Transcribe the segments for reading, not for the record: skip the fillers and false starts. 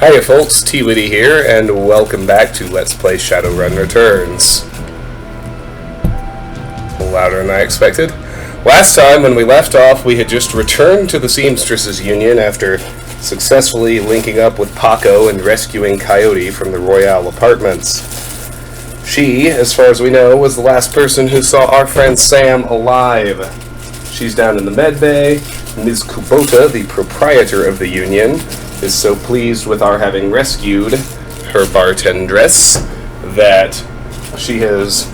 Hiya folks, T-Witty here, and welcome back to Let's Play Shadowrun Returns. A little louder than I expected. Last time, when we left off, we had just returned to the Seamstresses Union after successfully linking up with Paco and rescuing Coyote from the Royale apartments. She, as far as we know, was the last person who saw our friend Sam alive. She's down in the med bay. Ms. Kubota, the proprietor of the Union, is so pleased with our having rescued her bartendress that she has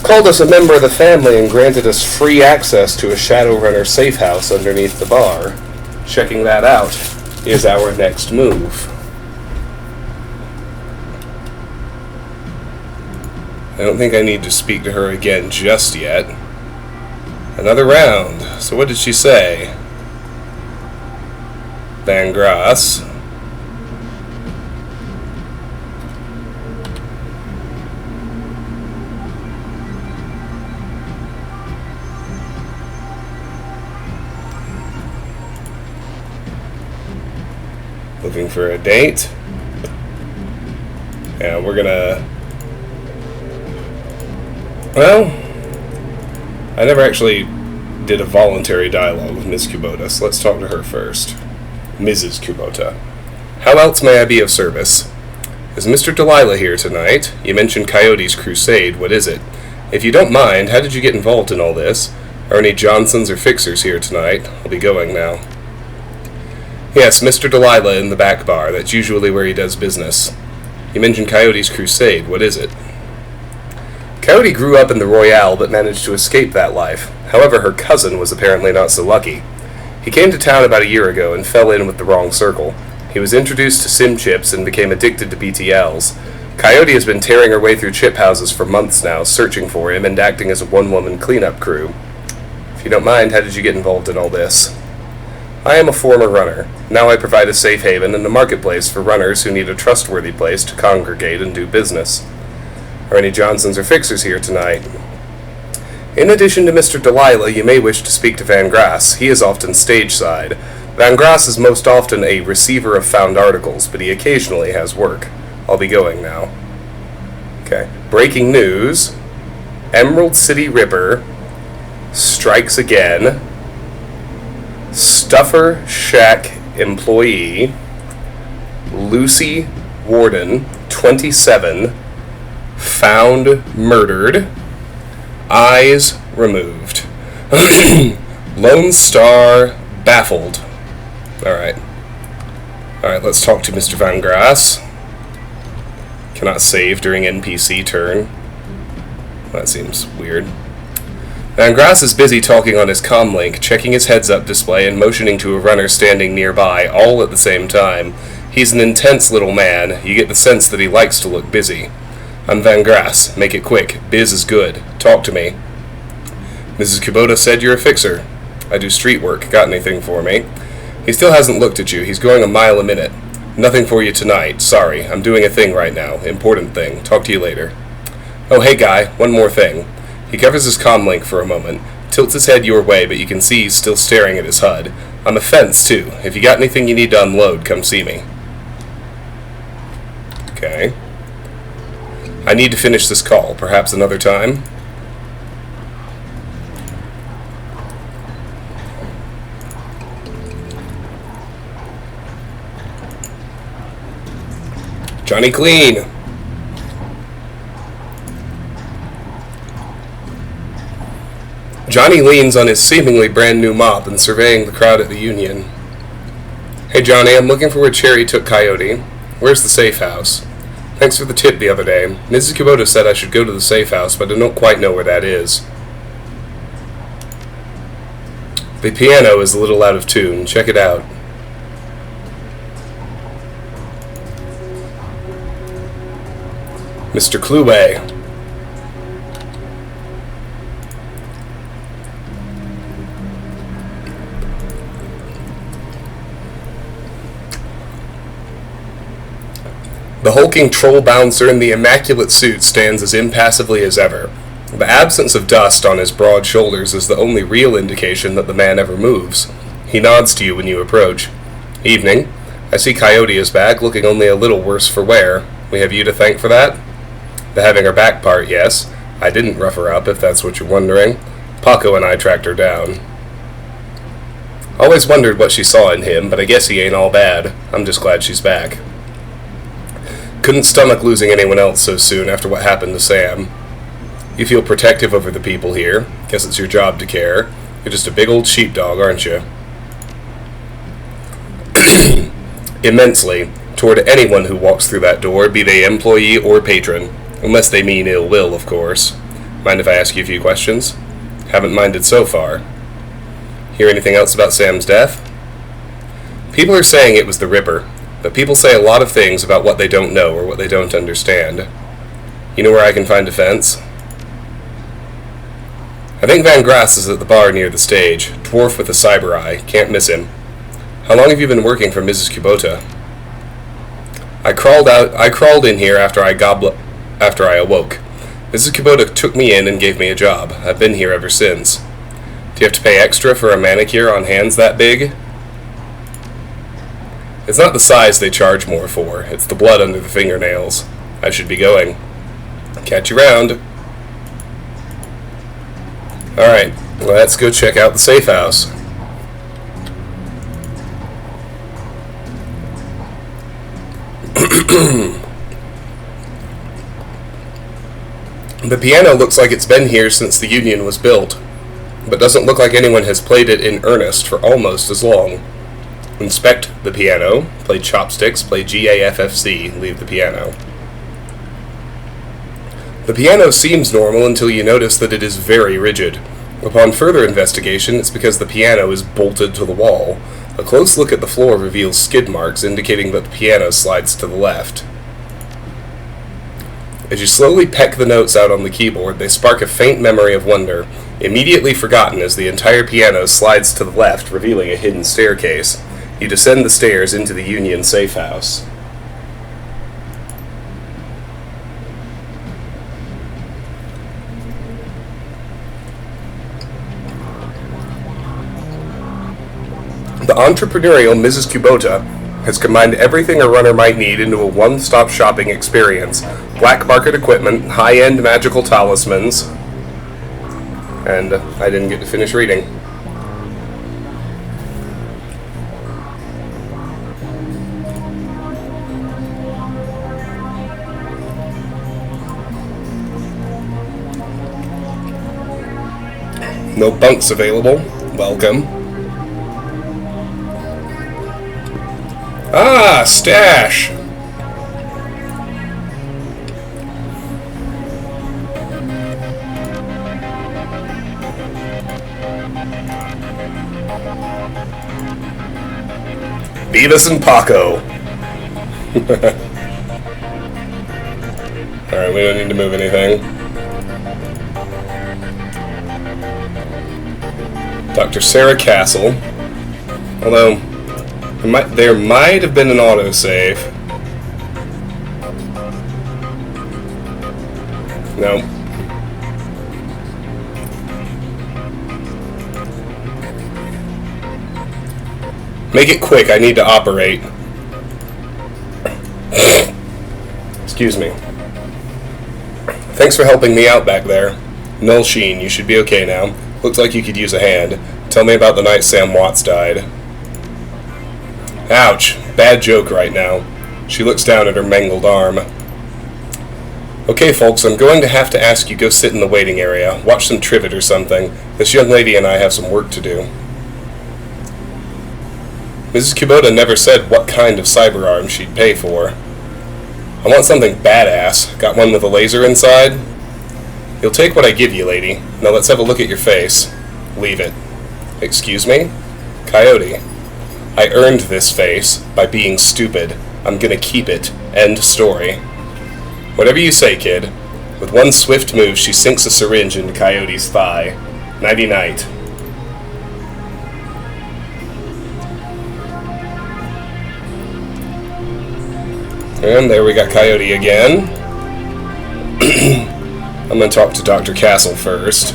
called us a member of the family and granted us free access to a Shadowrunner safe house underneath the bar. Checking that out is our next move. I don't think I need to speak to her again just yet. Another round. So what did she say? Van Grass. Looking for a date. Yeah, we're gonna... Well, I never actually did a voluntary dialogue with Miss Kubota, so let's talk to her first. Mrs. Kubota. How else may I be of service? Is Mr. Delilah here tonight? You mentioned Coyote's crusade. What is it? If you don't mind, how did you get involved in all this? Are any Johnsons or Fixers here tonight? I'll be going now. Yes, Mr. Delilah in the back bar. That's usually where he does business. You mentioned Coyote's crusade. What is it? Coyote grew up in the Royale but managed to escape that life. However, her cousin was apparently not so lucky. He came to town about a year ago and fell in with the wrong circle. He was introduced to sim chips and became addicted to BTLs. Coyote has been tearing her way through chip houses for months now, searching for him and acting as a one-woman cleanup crew. If you don't mind, how did you get involved in all this? I am a former runner. Now I provide a safe haven and a marketplace for runners who need a trustworthy place to congregate and do business. Are any Johnsons or Fixers here tonight? In addition to Mr. Delilah, you may wish to speak to Van Grass. He is often stage-side. Van Grass is most often a receiver of found articles, but he occasionally has work. I'll be going now. Okay. Breaking news. Emerald City Ripper strikes again. Stuffer Shack employee. Lucy Warden, 27, found murdered. Eyes removed. Lone Star baffled. Alright, let's talk to Mr. Van Grass. Cannot save during NPC turn. That seems weird. Van Grass is busy talking on his comlink, checking his heads-up display and motioning to a runner standing nearby, all at the same time. He's an intense little man. You get the sense that he likes to look busy. I'm Van Grass. Make it quick. Biz is good. Talk to me. Mrs. Kubota said you're a fixer. I do street work. Got anything for me? He still hasn't looked at you. He's going a mile a minute. Nothing for you tonight. Sorry. I'm doing a thing right now. Important thing. Talk to you later. Oh, hey guy. One more thing. He covers his comlink for a moment, tilts his head your way, but you can see he's still staring at his HUD. I'm a fence, too. If you got anything you need to unload, come see me. Okay. I need to finish this call. Perhaps another time? Johnny Clean! Johnny leans on his seemingly brand new mop and surveying the crowd at the Union. Hey Johnny, I'm looking for where Cherry took Coyote. Where's the safe house? Thanks for the tip the other day. Mrs. Kubota said I should go to the safe house, but I don't quite know where that is. The piano is a little out of tune. Check it out. Mr. Kluwe. The hulking troll bouncer in the immaculate suit stands as impassively as ever. The absence of dust on his broad shoulders is the only real indication that the man ever moves. He nods to you when you approach. Evening. I see Coyote is back, looking only a little worse for wear. We have you to thank for that? The having her back part, yes. I didn't rough her up, if that's what you're wondering. Paco and I tracked her down. Always wondered what she saw in him, but I guess he ain't all bad. I'm just glad she's back. Couldn't stomach losing anyone else so soon after what happened to Sam. You feel protective over the people here. Guess it's your job to care. You're just a big old sheepdog, aren't you? Immensely, toward anyone who walks through that door, be they employee or patron. Unless they mean ill will, of course. Mind if I ask you a few questions? Haven't minded so far. Hear anything else about Sam's death? People are saying it was the Ripper, but people say a lot of things about what they don't know or what they don't understand. You know where I can find defense? I think Van Grass is at the bar near the stage. Dwarf with a cyber eye. Can't miss him. How long have you been working for Mrs. Kubota? I crawled in here after I awoke. Mrs. Kubota took me in and gave me a job. I've been here ever since. Do you have to pay extra for a manicure on hands that big? It's not the size they charge more for. It's the blood under the fingernails. I should be going. Catch you round. Alright, let's go check out the safe house. The piano looks like it's been here since the Union was built, but doesn't look like anyone has played it in earnest for almost as long. Inspect the piano, play chopsticks, play GAFFC, leave the piano. The piano seems normal until you notice that it is very rigid. Upon further investigation, it's because the piano is bolted to the wall. A close look at the floor reveals skid marks indicating that the piano slides to the left. As you slowly peck the notes out on the keyboard, they spark a faint memory of wonder, immediately forgotten as the entire piano slides to the left, revealing a hidden staircase. You descend the stairs into the Union safe house. The entrepreneurial Mrs. Kubota has combined everything a runner might need into a one-stop shopping experience. Black market equipment, high-end magical talismans, and I didn't get to finish reading. No bunks available. Welcome. Ah, stash! Beavis and Paco. Alright, we don't need to move anything. Dr. Sarah Castle. Although, there might have been an autosave. No. Make it quick, I need to operate. Excuse me. Thanks for helping me out back there. Mel Sheen, you should be okay now. Looks like you could use a hand. Tell me about the night Sam Watts died. Ouch. Bad joke right now. She looks down at her mangled arm. Okay, folks, I'm going to have to ask you go sit in the waiting area. Watch some trivet or something. This young lady and I have some work to do. Mrs. Kubota never said what kind of cyber arm she'd pay for. I want something badass. Got one with a laser inside? You'll take what I give you, lady. Now let's have a look at your face. Leave it. Excuse me? Coyote. I earned this face by being stupid. I'm gonna keep it. End story. Whatever you say, kid. With one swift move, she sinks a syringe into Coyote's thigh. Nighty-night. And there we got Coyote again. I'm going to talk to Dr. Castle first.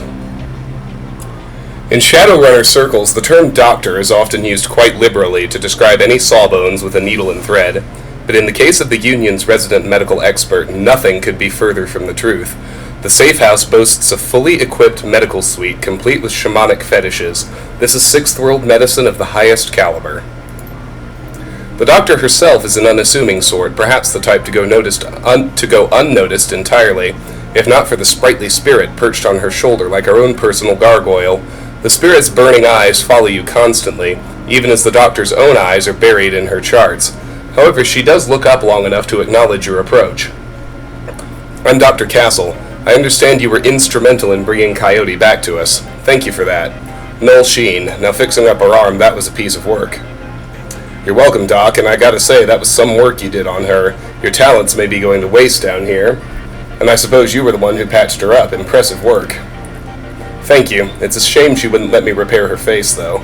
In Shadowrunner circles, the term doctor is often used quite liberally to describe any sawbones with a needle and thread, but in the case of the Union's resident medical expert, nothing could be further from the truth. The safe house boasts a fully equipped medical suite complete with shamanic fetishes. This is sixth world medicine of the highest caliber. The doctor herself is an unassuming sort, perhaps the type to go unnoticed entirely, if not for the sprightly spirit perched on her shoulder like our own personal gargoyle. The spirit's burning eyes follow you constantly, even as the doctor's own eyes are buried in her charts. However, she does look up long enough to acknowledge your approach. I'm Dr. Castle. I understand you were instrumental in bringing Coyote back to us. Thank you for that. Noel Sheen. Now fixing up her arm, that was a piece of work. You're welcome, Doc, and I gotta say, that was some work you did on her. Your talents may be going to waste down here. And I suppose you were the one who patched her up. Impressive work. Thank you. It's a shame she wouldn't let me repair her face, though.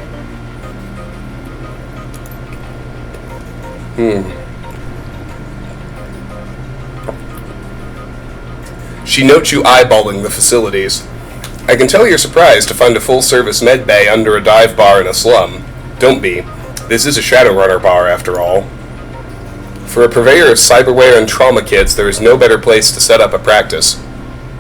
She notes you eyeballing the facilities. I can tell you're surprised to find a full-service med bay under a dive bar in a slum. Don't be. This is a Shadowrunner bar, after all. For a purveyor of cyberware and trauma kits, there is no better place to set up a practice.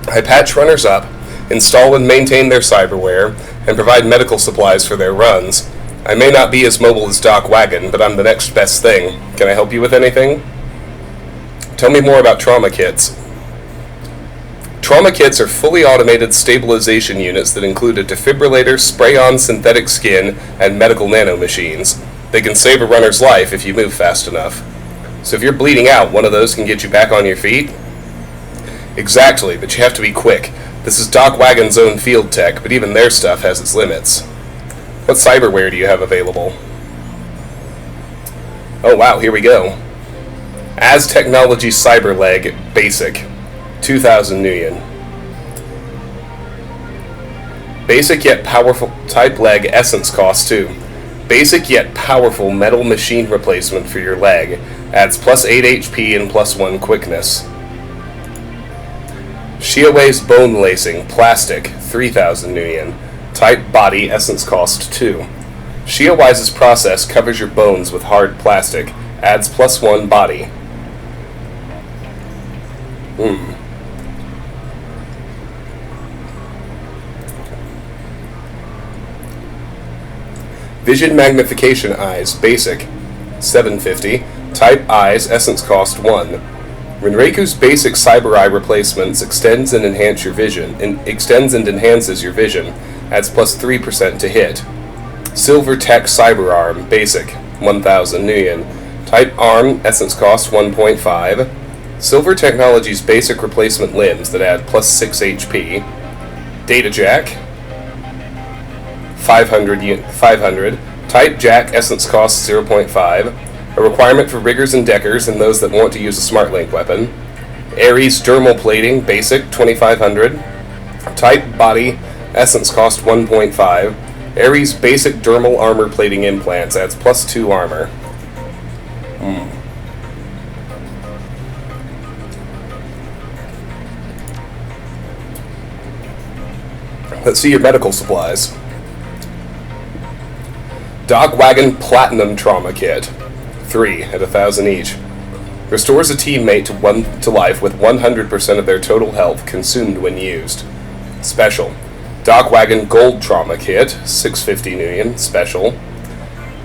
I patch runners up, install and maintain their cyberware, and provide medical supplies for their runs. I may not be as mobile as Doc Wagon, but I'm the next best thing. Can I help you with anything? Tell me more about trauma kits. Trauma kits are fully automated stabilization units that include a defibrillator, spray-on synthetic skin, and medical nanomachines. They can save a runner's life if you move fast enough. So if you're bleeding out, one of those can get you back on your feet? Exactly, but you have to be quick. This is Doc Wagon's own field tech, but even their stuff has its limits. What cyberware do you have available? Oh wow, here we go. As Technology Cyberleg Basic, 2,000 Nuyen. Basic yet powerful type leg essence cost 2. Basic yet powerful metal machine replacement for your leg. Adds plus 8 HP and plus 1 quickness. Shiawei's bone lacing, plastic, 3,000 Nuyen. Type body, essence cost 2. Shiawei's process covers your bones with hard plastic. Adds plus 1 body. Vision magnification eyes, basic, 750. Type eyes, essence cost 1. Renriku's basic cyber eye replacements extends and enhances your vision. Adds plus 3% to hit. Silver Tech Cyber Arm, basic, 1,000 Nuyen. Type arm, essence cost 1.5. Silver Technology's basic replacement limbs that add plus 6 HP. Data Jack, 500. Type Jack, essence cost 0.5. A requirement for riggers and deckers and those that want to use a smart link weapon. Ares dermal plating, basic, 2,500. Type body, essence cost 1.5. Ares basic dermal armor plating implants adds plus 2 armor. Let's see your medical supplies. Doc Wagon Platinum Trauma Kit, 3 at 1,000 each. Restores a teammate to life with 100% of their total health consumed when used. Special. Doc Wagon Gold Trauma Kit, 650 Nuyen, special.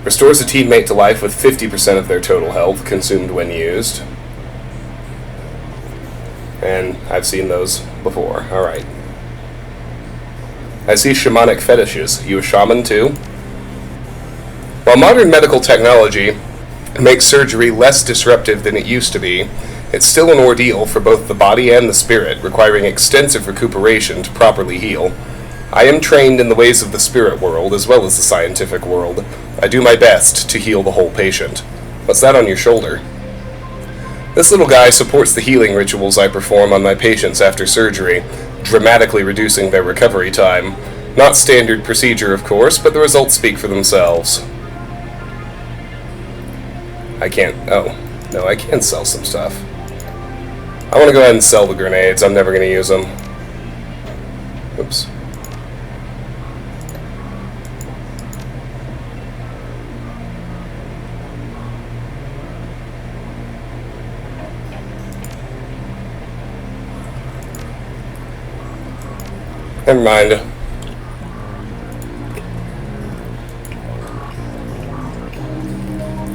Restores a teammate to life with 50% of their total health consumed when used. And I've seen those before. Alright. I see shamanic fetishes. You a shaman too? While modern medical technology makes surgery less disruptive than it used to be, it's still an ordeal for both the body and the spirit, requiring extensive recuperation to properly heal. I am trained in the ways of the spirit world as well as the scientific world. I do my best to heal the whole patient. What's that on your shoulder? This little guy supports the healing rituals I perform on my patients after surgery, dramatically reducing their recovery time. Not standard procedure, of course, but the results speak for themselves. I can't... oh. No, I can sell some stuff. I want to go ahead and sell the grenades. I'm never going to use them. Oops. Never mind.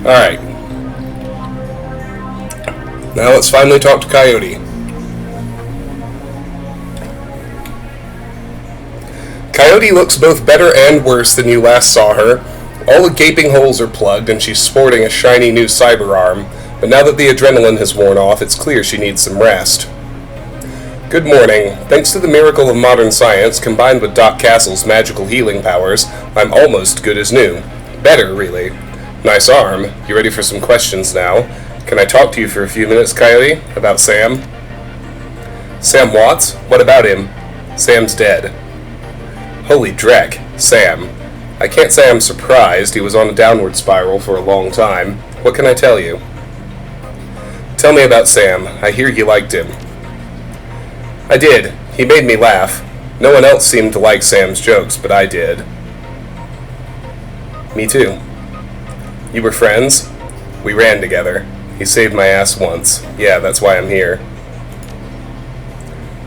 Alright. Now let's finally talk to Coyote. Coyote looks both better and worse than you last saw her. All the gaping holes are plugged and she's sporting a shiny new cyber arm, but now that the adrenaline has worn off, it's clear she needs some rest. Good morning. Thanks to the miracle of modern science, combined with Doc Castle's magical healing powers, I'm almost good as new. Better, really. Nice arm. You ready for some questions now? Can I talk to you for a few minutes, Coyote? About Sam? Sam Watts? What about him? Sam's dead. Holy dreck. Sam. I can't say I'm surprised. He was on a downward spiral for a long time. What can I tell you? Tell me about Sam. I hear you liked him. I did. He made me laugh. No one else seemed to like Sam's jokes, but I did. Me too. You were friends? We ran together. He saved my ass once. Yeah, that's why I'm here.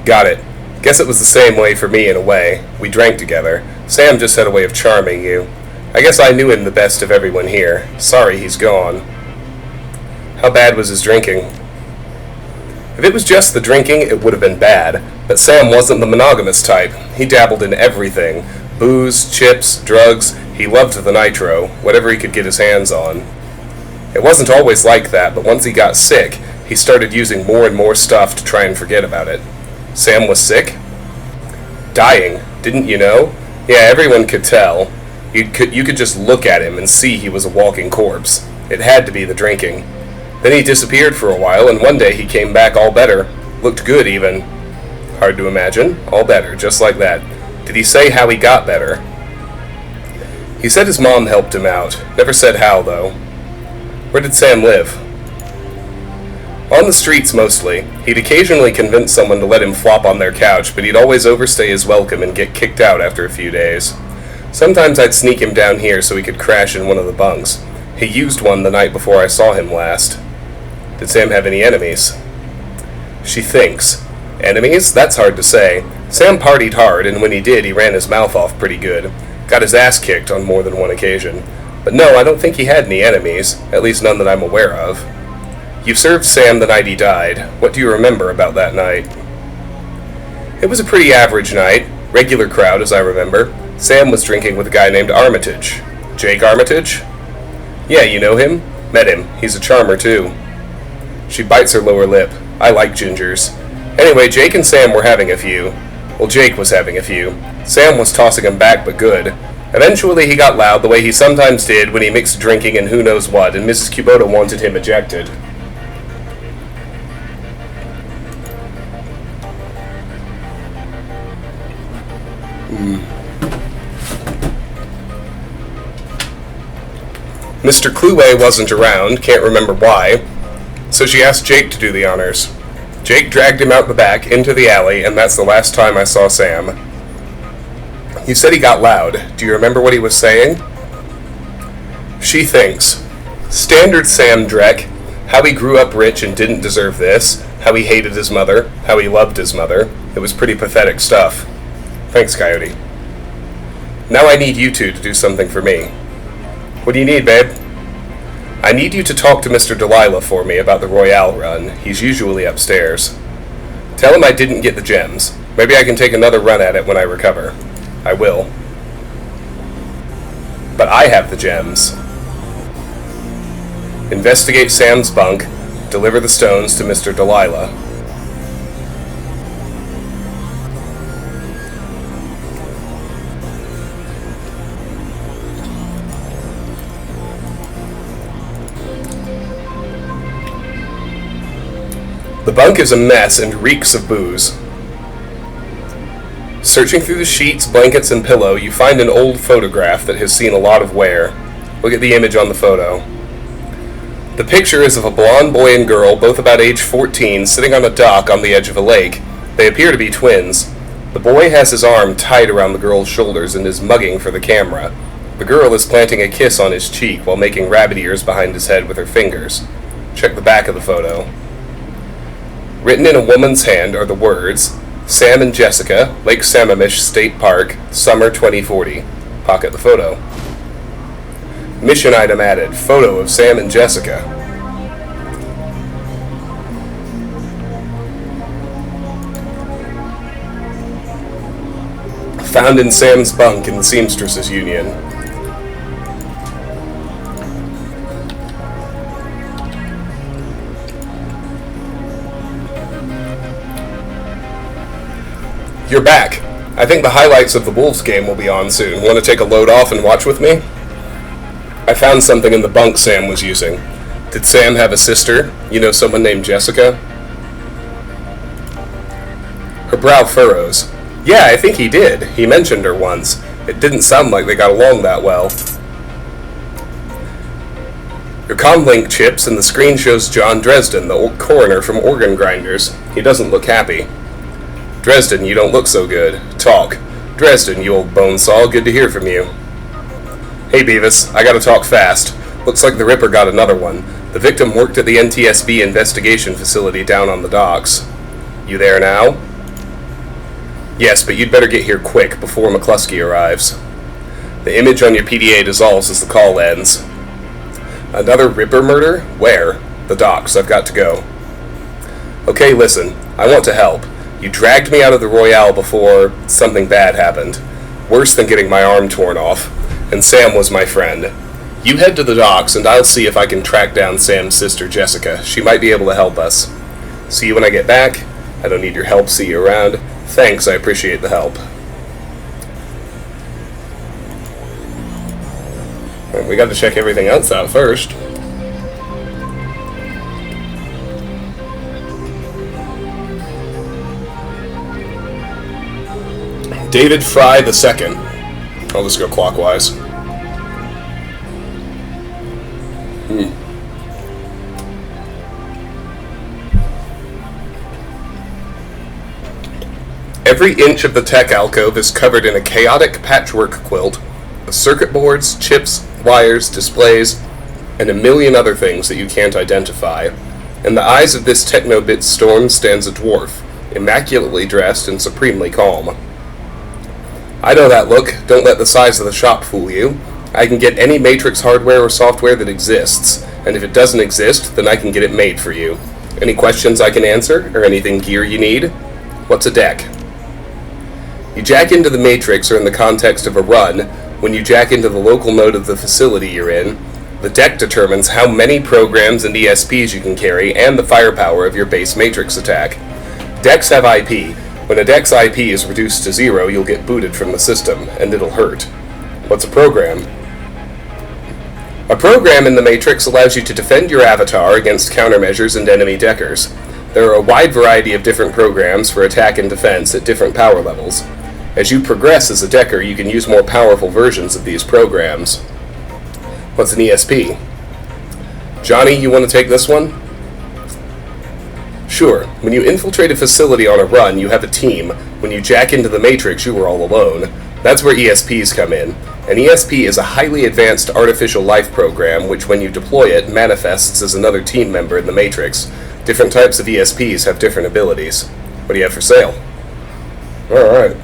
Got it. Guess it was the same way for me in a way. We drank together. Sam just had a way of charming you. I guess I knew him the best of everyone here. Sorry he's gone. How bad was his drinking? If it was just the drinking, it would have been bad. But Sam wasn't the monogamous type. He dabbled in everything. Booze, chips, drugs. He loved the nitro, whatever he could get his hands on. It wasn't always like that, but once he got sick, he started using more and more stuff to try and forget about it. Sam was sick? Dying, didn't you know? Yeah, everyone could tell. You could just look at him and see he was a walking corpse. It had to be the drinking. Then he disappeared for a while, and one day he came back all better. Looked good, even. Hard to imagine. All better, just like that. Did he say how he got better? He said his mom helped him out. Never said how, though. Where did Sam live? On the streets, mostly. He'd occasionally convince someone to let him flop on their couch, but he'd always overstay his welcome and get kicked out after a few days. Sometimes I'd sneak him down here so he could crash in one of the bunks. He used one the night before I saw him last. Did Sam have any enemies? She thinks. Enemies? That's hard to say. Sam partied hard, and when he did, he ran his mouth off pretty good. Got his ass kicked on more than one occasion. But no, I don't think he had any enemies, at least none that I'm aware of. You served Sam the night he died. What do you remember about that night? It was a pretty average night. Regular crowd, as I remember. Sam was drinking with a guy named Armitage. Jake Armitage? Yeah, you know him? Met him. He's a charmer, too. She bites her lower lip. I like gingers. Anyway, Jake and Sam were having a few. Well, Jake was having a few. Sam was tossing him back, but good. Eventually he got loud the way he sometimes did when he mixed drinking and who knows what, and Mrs. Kubota wanted him ejected. Mr. Kluwe wasn't around, can't remember why, so she asked Jake to do the honors. Jake dragged him out the back, into the alley, and that's the last time I saw Sam. You said he got loud. Do you remember what he was saying? She thinks. Standard Sam Drek. How he grew up rich and didn't deserve this. How he hated his mother. How he loved his mother. It was pretty pathetic stuff. Thanks, Coyote. Now I need you two to do something for me. What do you need, babe? I need you to talk to Mr. Delilah for me about the Royale run. He's usually upstairs. Tell him I didn't get the gems. Maybe I can take another run at it when I recover. I will. But I have the gems. Investigate Sam's bunk. Deliver the stones to Mr. Delilah. The bunk is a mess and reeks of booze. Searching through the sheets, blankets, and pillow, you find an old photograph that has seen a lot of wear. Look at the image on the photo. The picture is of a blonde boy and girl, both about age 14, sitting on a dock on the edge of a lake. They appear to be twins. The boy has his arm tied around the girl's shoulders and is mugging for the camera. The girl is planting a kiss on his cheek while making rabbit ears behind his head with her fingers. Check the back of the photo. Written in a woman's hand are the words, Sam and Jessica, Lake Sammamish State Park, summer 2040. Pocket the photo. Mission item added. Photo of Sam and Jessica. Found in Sam's bunk in the Seamstresses Union. You're back. I think the highlights of the Wolves game will be on soon. Want to take a load off and watch with me? I found something in the bunk Sam was using. Did Sam have a sister? You know, someone named Jessica? Her brow furrows. Yeah, I think he did. He mentioned her once. It didn't sound like they got along that well. Your comlink chips and the screen shows John Dresden, the coroner from Organ Grinders. He doesn't look happy. Dresden, you don't look so good. Talk. Dresden, you old bonesaw, good to hear from you. Hey Beavis, I gotta talk fast. Looks like the Ripper got another one. The victim worked at the NTSB investigation facility down on the docks. You there now? Yes, but you'd better get here quick before McCluskey arrives. The image on your PDA dissolves as the call ends. Another Ripper murder? Where? The docks. I've got to go. Okay, listen. I want to help. You dragged me out of the Royale before something bad happened. Worse than getting my arm torn off. And Sam was my friend. You head to the docks and I'll see if I can track down Sam's sister Jessica. She might be able to help us. See you when I get back. I don't need your help. See you around. Thanks, I appreciate the help. Right, we got to check everything else out first. David Fry II. I'll just go clockwise. Every inch of the tech alcove is covered in a chaotic patchwork quilt of circuit boards, chips, wires, displays, and a million other things that you can't identify. In the eyes of this techno-bit storm stands a dwarf, immaculately dressed and supremely calm. I know that look. Don't let the size of the shop fool you. I can get any Matrix hardware or software that exists, and if it doesn't exist, then I can get it made for you. Any questions I can answer, or anything gear you need? What's a deck? You jack into the Matrix, or in the context of a run, when you jack into the local node of the facility you're in, the deck determines how many programs and ESPs you can carry and the firepower of your base Matrix attack. Decks have IP. When a deck's IP is reduced to 0, you'll get booted from the system, and it'll hurt. What's a program? A program in the Matrix allows you to defend your avatar against countermeasures and enemy deckers. There are a wide variety of different programs for attack and defense at different power levels. As you progress as a decker, you can use more powerful versions of these programs. What's an ESP? Johnny, you want to take this one? Sure. When you infiltrate a facility on a run, you have a team. When you jack into the Matrix, you are all alone. That's where ESPs come in. An ESP is a highly advanced artificial life program, which when you deploy it, manifests as another team member in the Matrix. Different types of ESPs have different abilities. What do you have for sale? Alright.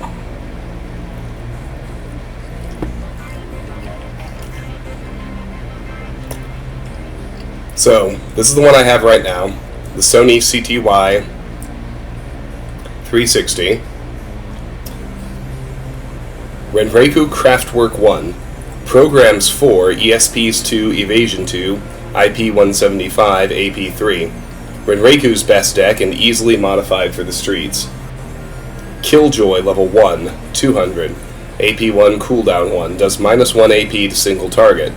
So, this is the one I have right now. The Sony CTY 360. Renreiku Craftwork 1. Programs 4, ESPs 2, Evasion 2, IP 175, AP 3. Renreiku's best deck and easily modified for the streets. Killjoy level 1, 200. AP 1 cooldown 1, does -1 AP to single target.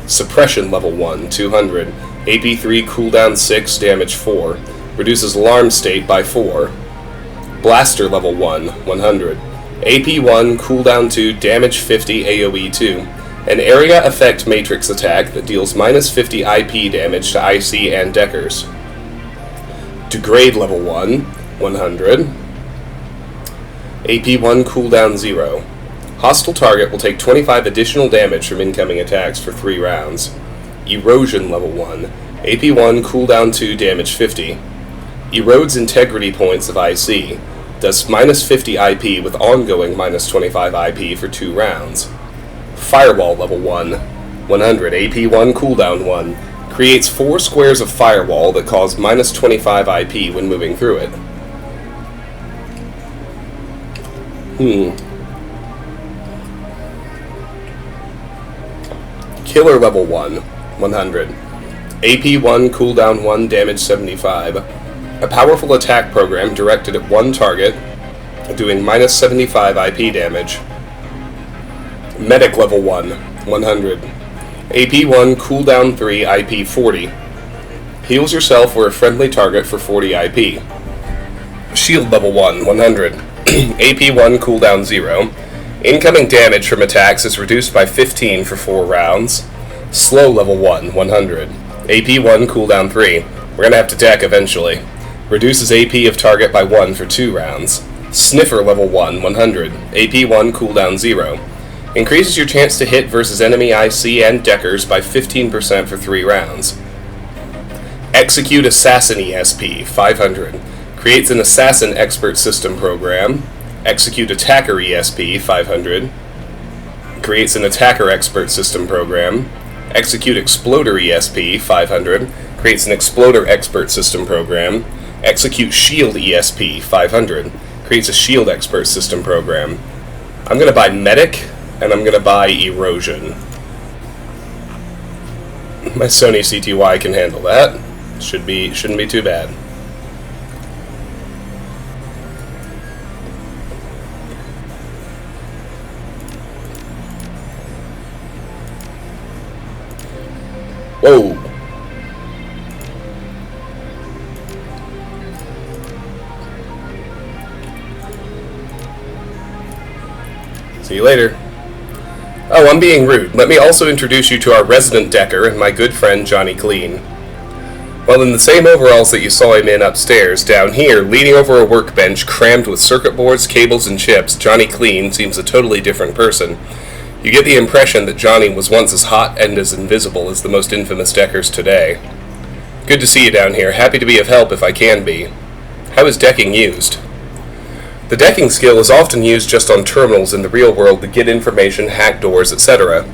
Suppression level 1, 200. AP 3 cooldown 6, damage 4. Reduces alarm state by 4. Blaster level 1, 100. AP 1, cooldown 2, damage 50, AoE 2. An area effect matrix attack that deals -50 IP damage to IC and Deckers. Degrade level 1, 100. AP 1, cooldown 0. Hostile target will take 25 additional damage from incoming attacks for 3 rounds. Erosion level 1. AP 1, cooldown 2, damage 50. Erodes integrity points of IC. Does minus 50 IP with ongoing minus 25 IP for 2 rounds. Firewall level 1. 100 AP 1 cooldown 1. Creates 4 squares of firewall that cause minus 25 IP when moving through it. Killer level 1. 100. AP 1 cooldown 1 damage 75. A powerful attack program directed at one target, doing minus 75 IP damage. Medic level 1. 100. AP 1 cooldown 3 IP 40. Heals yourself or a friendly target for 40 IP. Shield level 1. 100. AP 1 cooldown 0. Incoming damage from attacks is reduced by 15 for 4 rounds. Slow level 1. 100. AP 1 cooldown 3. We're gonna have to deck eventually. Reduces AP of target by 1 for 2 rounds. Sniffer level 1. 100. AP 1 cooldown 0. Increases your chance to hit versus enemy IC and deckers by 15% for 3 rounds. Execute Assassin ESP. 500. Creates an Assassin Expert System program. Execute Attacker ESP. 500. Creates an Attacker Expert System program. Execute Exploder ESP. 500. Creates an Exploder Expert System program. Execute Shield ESP. 500. Creates a Shield Expert System program. I'm going to buy Medic, and I'm going to buy Erosion. My Sony CTY can handle that. Shouldn't be too bad. Whoa. See you later. Oh, I'm being rude. Let me also introduce you to our resident decker and my good friend Johnny Clean. While in the same overalls that you saw him in upstairs, down here, leaning over a workbench crammed with circuit boards, cables, and chips, Johnny Clean seems a totally different person. You get the impression that Johnny was once as hot and as invisible as the most infamous deckers today. Good to see you down here. Happy to be of help if I can be. How is decking used? The decking skill is often used just on terminals in the real world to get information, hack doors, etc.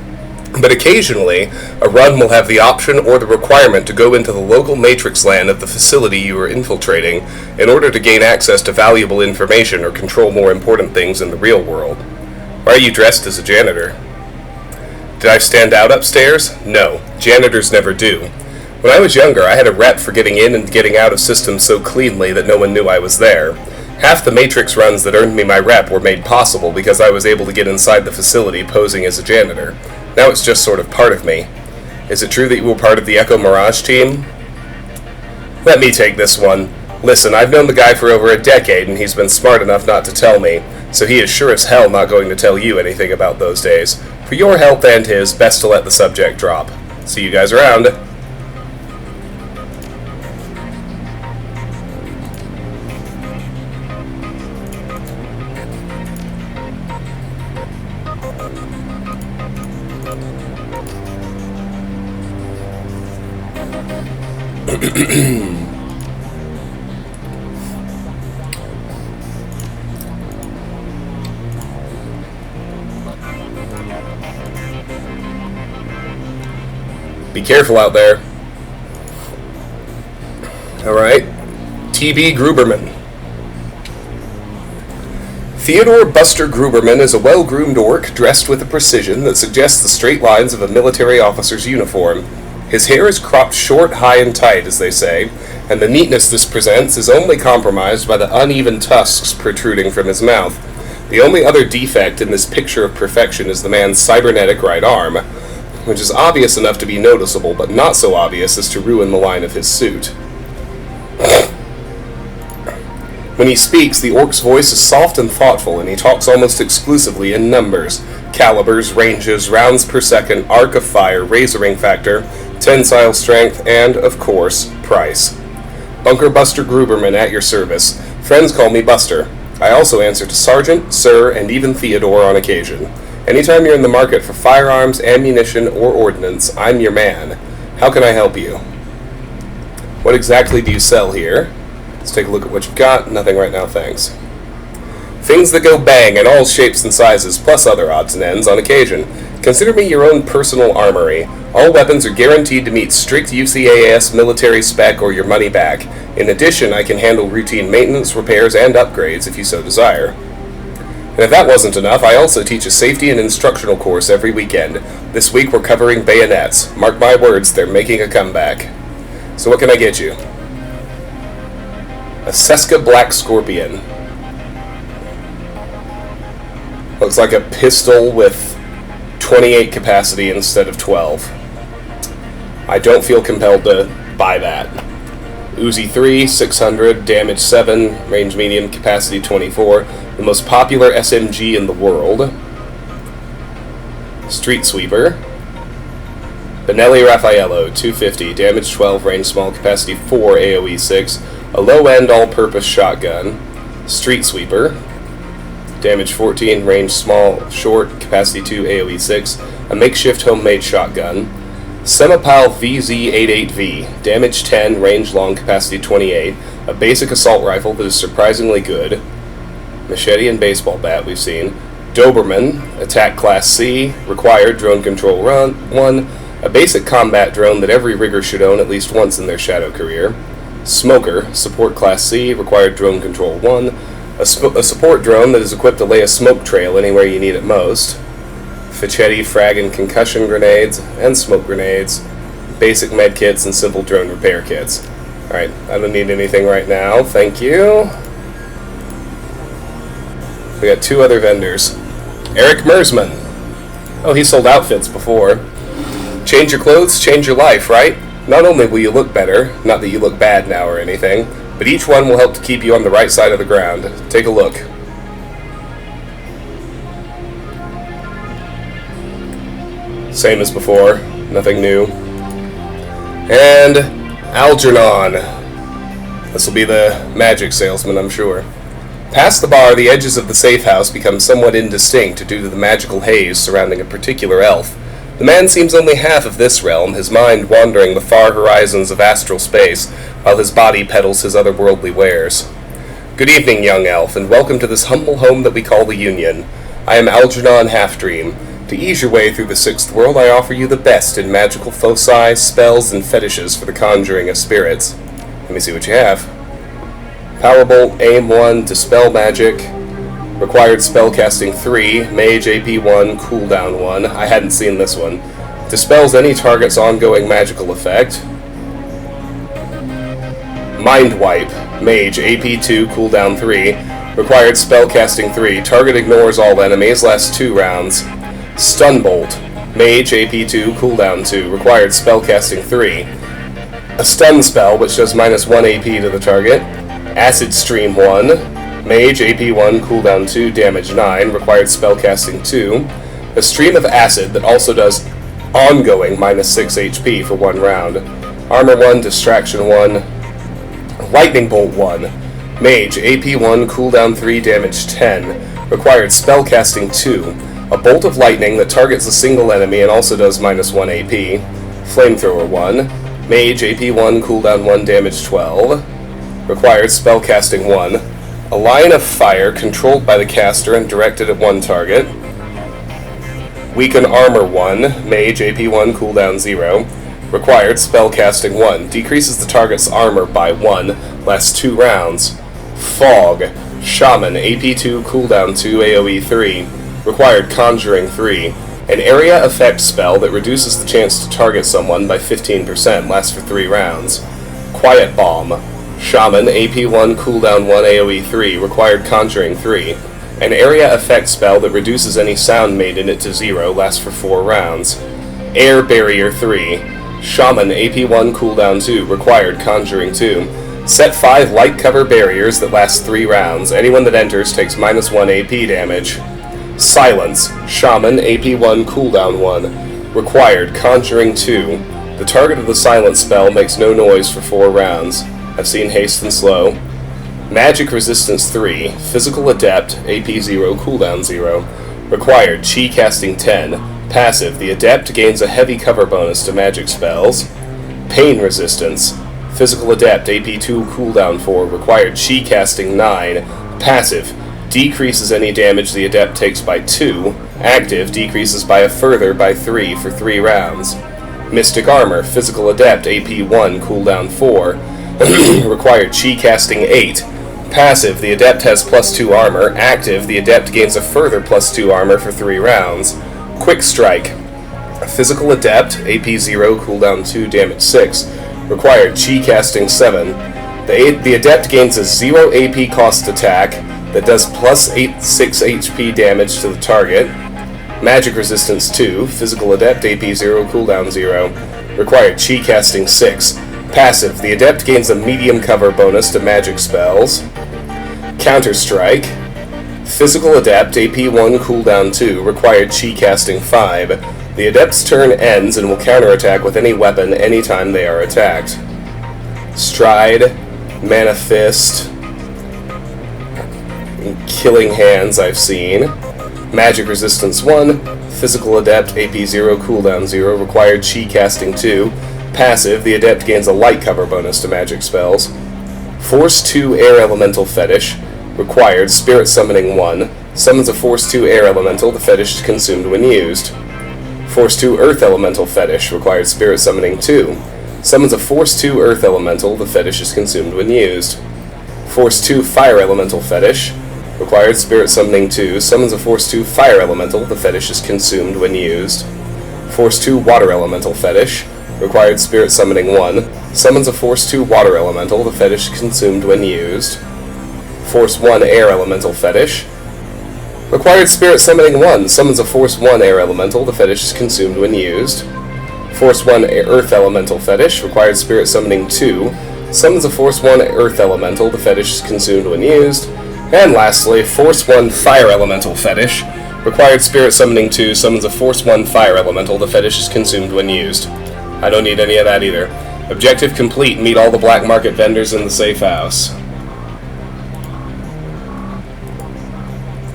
But occasionally, a run will have the option or the requirement to go into the local matrix LAN of the facility you are infiltrating in order to gain access to valuable information or control more important things in the real world. Why are you dressed as a janitor? Did I stand out upstairs? No, janitors never do. When I was younger, I had a rep for getting in and getting out of systems so cleanly that no one knew I was there. Half the Matrix runs that earned me my rep were made possible because I was able to get inside the facility posing as a janitor. Now it's just sort of part of me. Is it true that you were part of the Echo Mirage team? Let me take this one. Listen, I've known the guy for over a decade and he's been smart enough not to tell me, so he is sure as hell not going to tell you anything about those days. For your health and his, best to let the subject drop. See you guys around. Be careful out there. Alright. T.B. Gruberman. Theodore Buster Gruberman is a well-groomed orc dressed with a precision that suggests the straight lines of a military officer's uniform. His hair is cropped short, high, and tight, as they say, and the neatness this presents is only compromised by the uneven tusks protruding from his mouth. The only other defect in this picture of perfection is the man's cybernetic right arm, which is obvious enough to be noticeable, but not so obvious as to ruin the line of his suit. When he speaks, the orc's voice is soft and thoughtful, and he talks almost exclusively in numbers. Calibers, ranges, rounds per second, arc of fire, razoring factor, tensile strength, and, of course, price. Bunker Buster Gruberman at your service. Friends call me Buster. I also answer to Sergeant, Sir, and even Theodore on occasion. Anytime you're in the market for firearms, ammunition, or ordnance, I'm your man. How can I help you? What exactly do you sell here? Let's take a look at what you've got. Nothing right now, thanks. Things that go bang in all shapes and sizes, plus other odds and ends on occasion. Consider me your own personal armory. All weapons are guaranteed to meet strict UCAS military spec or your money back. In addition, I can handle routine maintenance, repairs, and upgrades if you so desire. And if that wasn't enough, I also teach a safety and instructional course every weekend. This week we're covering bayonets. Mark my words, they're making a comeback. So what can I get you? A Seska Black Scorpion. Looks like a pistol with 28 capacity instead of 12. I don't feel compelled to buy that. Uzi 3, 600, damage 7, range medium, capacity 24. The most popular SMG in the world. Street Sweeper. Benelli Raffaello, 250, damage 12, range small, capacity 4, AoE 6. A low-end all-purpose shotgun. Street Sweeper. Damage 14, range small, short, capacity 2, AoE 6. A makeshift homemade shotgun. Semipal VZ-88V, damage 10, range long, capacity 28. A basic assault rifle that is surprisingly good. Machete and baseball bat we've seen. Doberman, attack class C, required drone control 1. A basic combat drone that every rigger should own at least once in their shadow career. Smoker, support class C, required drone control 1. A support drone that is equipped to lay a smoke trail anywhere you need it most. Fichetti, frag, and concussion grenades, and smoke grenades. Basic med kits and simple drone repair kits. Alright, I don't need anything right now, thank you. We got 2 other vendors. Eric Mersman. Oh, he sold outfits before. Change your clothes, change your life, right? Not only will you look better, not that you look bad now or anything, but each one will help to keep you on the right side of the ground. Take a look. Same as before, nothing new. And Algernon. This will be the magic salesman, I'm sure. Past the bar, the edges of the safe house become somewhat indistinct due to the magical haze surrounding a particular elf. The man seems only half of this realm, his mind wandering the far horizons of astral space, while his body peddles his otherworldly wares. Good evening, young elf, and welcome to this humble home that we call the Union. I am Algernon Halfdream. To ease your way through the Sixth World, I offer you the best in magical foci, spells, and fetishes for the conjuring of spirits. Let me see what you have. Powerbolt, Aim 1, Dispel Magic, required spellcasting 3, Mage AP 1, Cooldown 1. I hadn't seen this one. Dispels any target's ongoing magical effect. Mind Wipe, Mage AP 2, Cooldown 3, required spellcasting 3. Target ignores all enemies, lasts 2 rounds. Stun Bolt, Mage AP 2, Cooldown 2, required spellcasting 3. A stun spell which does -1 AP to the target. Acid Stream 1, Mage AP 1, Cooldown 2, damage 9, required spellcasting 2. A Stream of Acid that also does ongoing -6 HP for 1 round. Armor 1, Distraction 1. Lightning Bolt 1, Mage AP 1, Cooldown 3, damage 10, required spellcasting 2. A bolt of lightning that targets a single enemy and also does -1 AP. Flamethrower 1, Mage AP 1, Cooldown 1, damage 12. Required spellcasting 1. A line of fire controlled by the caster and directed at one target. Weaken Armor 1, Mage AP 1, Cooldown 0. Required spellcasting 1. Decreases the target's armor by 1. Lasts 2 rounds. Fog, Shaman AP 2, Cooldown 2, AoE 3. Required conjuring 3. An area effect spell that reduces the chance to target someone by 15%. Lasts for 3 rounds. Quiet Bomb, Shaman, AP 1, Cooldown 1, AoE 3, required Conjuring 3. An area effect spell that reduces any sound made in it to 0, lasts for 4 rounds. Air Barrier 3. Shaman, AP 1, Cooldown 2, required Conjuring 2. Set 5 light cover barriers that last 3 rounds. Anyone that enters takes -1 AP damage. Silence. Shaman, AP 1, Cooldown 1, required Conjuring 2. The target of the silence spell makes no noise for 4 rounds. I've seen Haste and Slow. Magic Resistance 3, Physical Adept, AP 0, Cooldown 0. Required, Chi Casting 10. Passive, the Adept gains a heavy cover bonus to magic spells. Pain Resistance, Physical Adept, AP 2, Cooldown 4. Required, Chi Casting 9. Passive, decreases any damage the adept takes by 2. Active decreases by a further by 3 for 3 rounds. Mystic Armor, Physical Adept, AP 1, cooldown 4. Required Chi casting 8. Passive, the adept has +2 armor. Active, the adept gains a further +2 armor for 3 rounds. Quick Strike. Physical Adept, AP 0, cooldown 2, damage 6. Required Chi casting 7. The adept gains a 0 AP cost attack that does +6 HP damage to the target. Magic Resistance 2, Physical Adept, AP 0, cooldown 0. Required Chi casting 6. Passive, the adept gains a medium cover bonus to magic spells. Counter Strike. Physical Adept, AP 1, cooldown 2, required Chi casting 5. The adept's turn ends and will counterattack with any weapon anytime they are attacked. Stride, Mana Fist, Killing Hands I've seen. Magic Resistance 1, Physical Adept, AP 0, cooldown 0, required Chi casting 2. Passive, the adept gains a light cover bonus to magic spells. Force 2 Air Elemental Fetish, required Spirit Summoning 1, summons a Force 2 Air Elemental, the fetish is consumed when used. Force 2 Earth Elemental Fetish, required Spirit Summoning 2, summons a Force 2 Earth Elemental, the fetish is consumed when used. Force 2 Fire Elemental Fetish, required Spirit Summoning 2, summons a Force 2 Fire Elemental, the fetish is consumed when used. Force 2 Water Elemental Fetish, required Spirit Summoning 1, summons a Force 2 Water Elemental, the fetish is consumed when used. Force 1 Air Elemental Fetish, required Spirit Summoning 1, summons a Force 1 Air Elemental, the fetish is consumed when used. Force 1 Earth Elemental Fetish, required Spirit Summoning 2, summons a Force 1 Earth Elemental, the fetish is consumed when used. And lastly, Force 1 Fire Elemental Fetish, required Spirit Summoning 2, summons a Force 1 Fire Elemental, the fetish is consumed when used. I don't need any of that either. Objective complete, meet all the black market vendors in the safe house.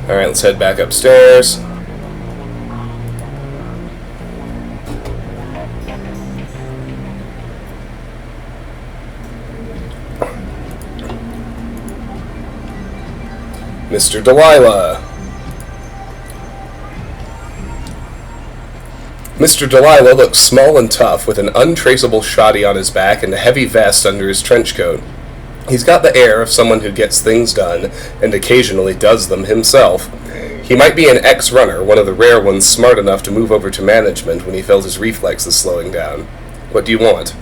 Alright, let's head back upstairs. Mr. Delilah. Mr. Delilah looks small and tough, with an untraceable shoddy on his back and a heavy vest under his trench coat. He's got the air of someone who gets things done, and occasionally does them himself. He might be an ex-runner, one of the rare ones smart enough to move over to management when he felt his reflexes slowing down. What do you want?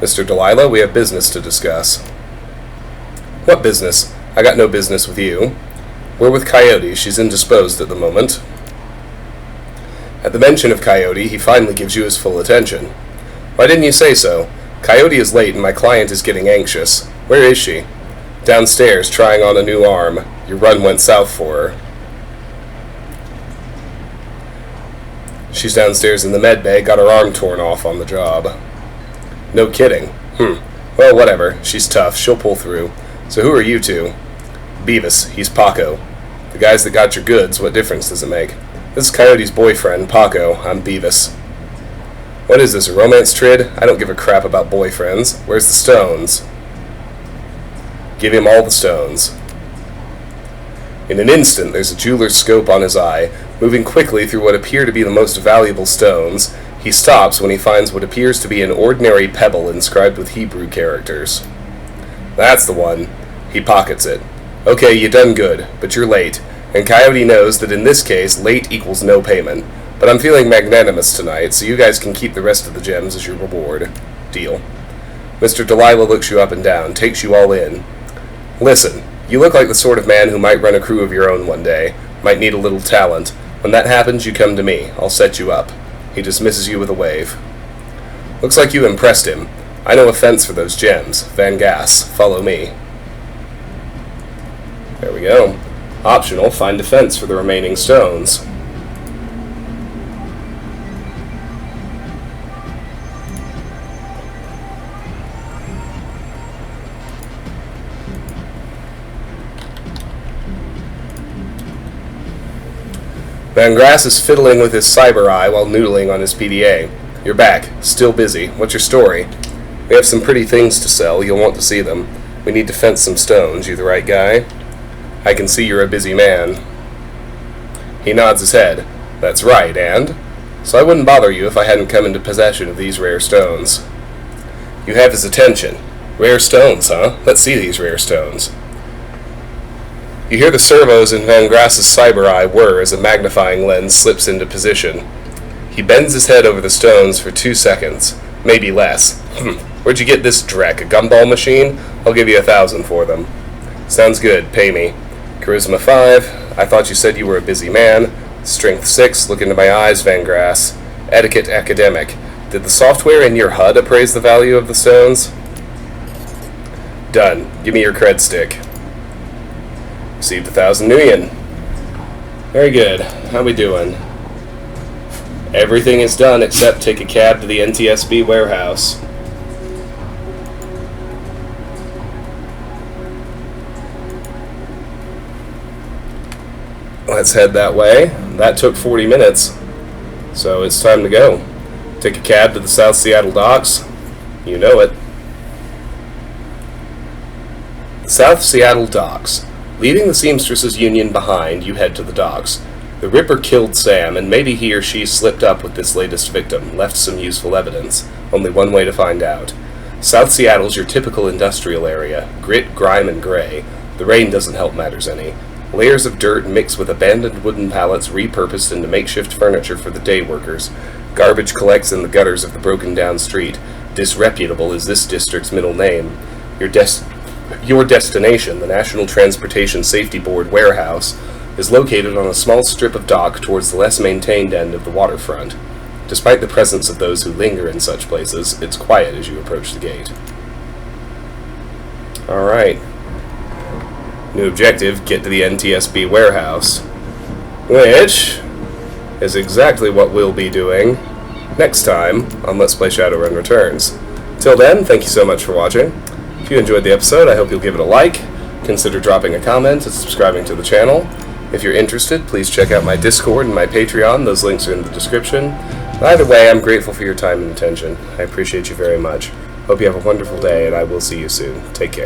Mr. Delilah, we have business to discuss. What business? I got no business with you. We're with Coyote. She's indisposed at the moment. At the mention of Coyote, he finally gives you his full attention. Why didn't you say so? Coyote is late and my client is getting anxious. Where is she? Downstairs, trying on a new arm. Your run went south for her. She's downstairs in the med bay, got her arm torn off on the job. No kidding. Well, whatever. She's tough. She'll pull through. So who are you two? Beavis. He's Paco. The guys that got your goods, what difference does it make? This is Coyote's boyfriend, Paco. I'm Beavis. What is this, a romance trid? I don't give a crap about boyfriends. Where's the stones? Give him all the stones. In an instant, there's a jeweler's scope on his eye. Moving quickly through what appear to be the most valuable stones, he stops when he finds what appears to be an ordinary pebble inscribed with Hebrew characters. That's the one. He pockets it. Okay, you done good, but you're late. And Coyote knows that in this case, late equals no payment. But I'm feeling magnanimous tonight, so you guys can keep the rest of the gems as your reward. Deal. Mr. Delilah looks you up and down, takes you all in. Listen, you look like the sort of man who might run a crew of your own one day. Might need a little talent. When that happens, you come to me. I'll set you up. He dismisses you with a wave. Looks like you impressed him. I know a fence for those gems. Van Gass, follow me. There we go. Optional, find a fence for the remaining stones. Van Grass is fiddling with his cyber eye while noodling on his PDA. You're back. Still busy. What's your story? We have some pretty things to sell. You'll want to see them. We need to fence some stones. You the right guy? I can see you're a busy man. He nods his head. That's right, and? So I wouldn't bother you if I hadn't come into possession of these rare stones. You have his attention. Rare stones, huh? Let's see these rare stones. You hear the servos in Van Grass's cyber eye whir as a magnifying lens slips into position. He bends his head over the stones for 2 seconds, maybe less. Where'd you get this dreck? A gumball machine? I'll give you 1,000 for them. Sounds good, pay me. Charisma 5, I thought you said you were a busy man. Strength 6, look into my eyes, Van Grass. Etiquette academic. Did the software in your HUD appraise the value of the stones? Done. Give me your cred stick. Received 1,000 Nuyen. Very good. How we doing? Everything is done except take a cab to the NTSB warehouse. Let's head that way. That took 40 minutes, so it's time to go. Take a cab to the South Seattle docks. You know it. South Seattle docks. Leaving the Seamstresses Union behind, you head to the docks. The Ripper killed Sam, and maybe he or she slipped up with this latest victim, left some useful evidence. Only one way to find out. South Seattle's your typical industrial area. Grit, grime, and gray. The rain doesn't help matters any. Layers of dirt mixed with abandoned wooden pallets repurposed into makeshift furniture for the day workers. Garbage collects in the gutters of the broken-down street. Disreputable is this district's middle name. Your destination, the National Transportation Safety Board warehouse, is located on a small strip of dock towards the less maintained end of the waterfront. Despite the presence of those who linger in such places, it's quiet as you approach the gate. Alright. New objective, get to the NTSB warehouse. Which is exactly what we'll be doing next time on Let's Play Shadowrun Returns. Till then, thank you so much for watching. If you enjoyed the episode, I hope you'll give it a like, consider dropping a comment and subscribing to the channel. If you're interested, please check out my Discord and my Patreon. Those links are in the description. Either way, I'm grateful for your time and attention. I appreciate you very much. Hope you have a wonderful day, and I will see you soon. Take care.